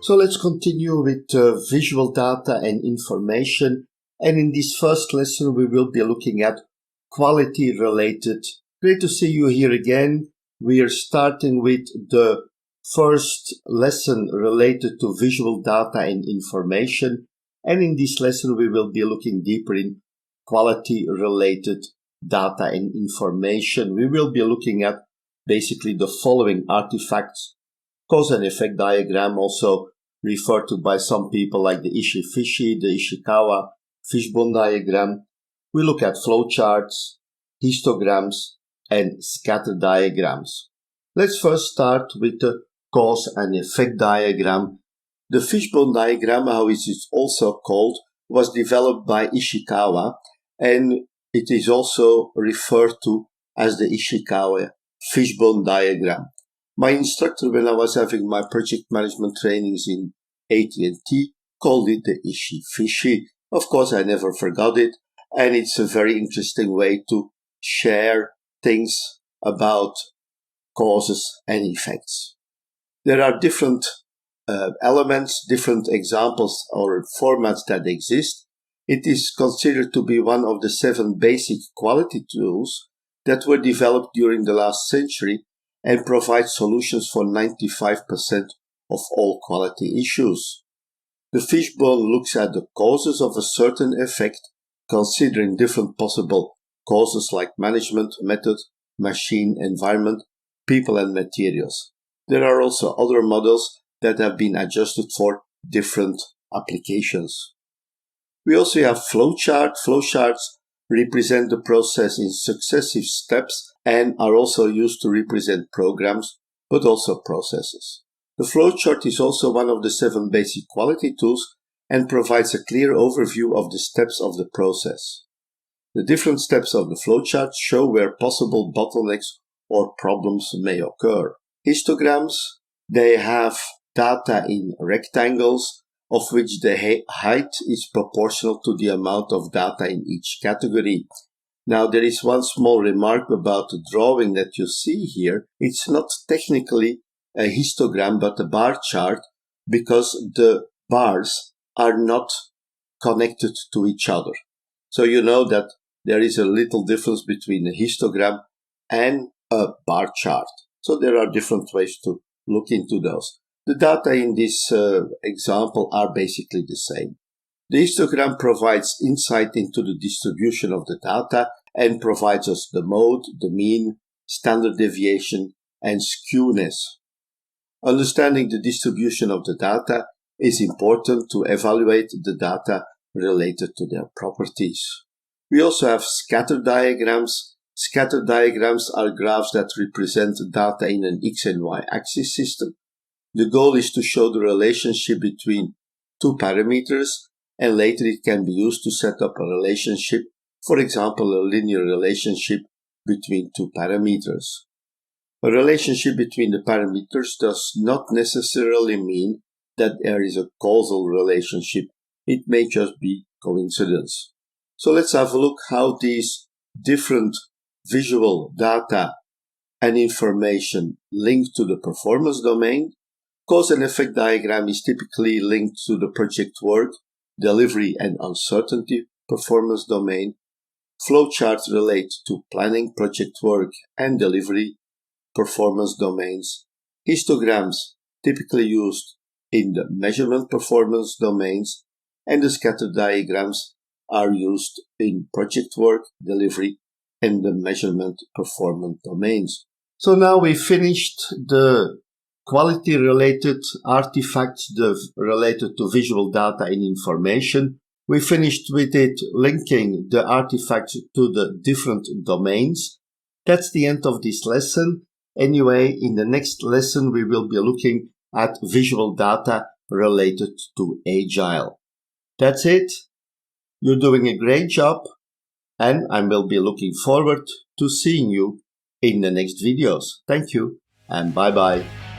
So let's continue with visual data and information. And in this first lesson, we will be looking at quality related. Great to see you here again. We are starting with the first lesson related to visual data and information. And in this lesson, we will be looking deeper in quality related data and information. We will be looking at basically the following artifacts: cause and effect diagram, also referred to by some people like the Ishi-Fishy, the Ishikawa fishbone diagram. We look at flowcharts, histograms, and scatter diagrams. Let's first start with the cause and effect diagram. The fishbone diagram, how it is also called, was developed by Ishikawa, and it is also referred to as the Ishikawa fishbone diagram. My instructor, when I was having my project management trainings in AT&T, called it the Ishi-Fishy. Of course, I never forgot it, and it's a very interesting way to share things about causes and effects. There are different elements, different examples or formats that exist. It is considered to be one of the 7 basic quality tools that were developed during the last century and provide solutions for 95% of all quality issues. The fishbone looks at the causes of a certain effect, considering different possible causes like management, method, machine, environment, people, and materials. There are also other models that have been adjusted for different applications. We also have flowchart. Flowcharts represent the process in successive steps and are also used to represent programs, but also processes. The flowchart is also one of the 7 basic quality tools and provides a clear overview of the steps of the process. The different steps of the flowchart show where possible bottlenecks or problems may occur. Histograms, they have data in rectangles, of which the height is proportional to the amount of data in each category. Now, there is one small remark about the drawing that you see here. It's not technically a histogram, but a bar chart, because the bars are not connected to each other. So you know that there is a little difference between a histogram and a bar chart. So there are different ways to look into those. The data in this example are basically the same. The histogram provides insight into the distribution of the data and provides us the mode, the mean, standard deviation, and skewness. Understanding the distribution of the data is important to evaluate the data related to their properties. We also have scatter diagrams. Scatter diagrams are graphs that represent data in an X and Y axis system. The goal is to show the relationship between 2 parameters, and later it can be used to set up a relationship, for example, a linear relationship between 2 parameters. A relationship between the parameters does not necessarily mean that there is a causal relationship. It may just be coincidence. So let's have a look how these different visual data and information link to the performance domain. Cause and effect diagram is typically linked to the project work, delivery, and uncertainty performance domain. Flowcharts relate to planning, project work, and delivery performance domains. Histograms typically used in the measurement performance domains, and the scatter diagrams are used in project work, delivery, and the measurement performance domains. So now we finished the quality related artifacts related to visual data and information. We finished with it linking the artifacts to the different domains. That's the end of this lesson. Anyway, in the next lesson, we will be looking at visual data related to Agile. That's it. You're doing a great job, and I will be looking forward to seeing you in the next videos. Thank you, and bye-bye.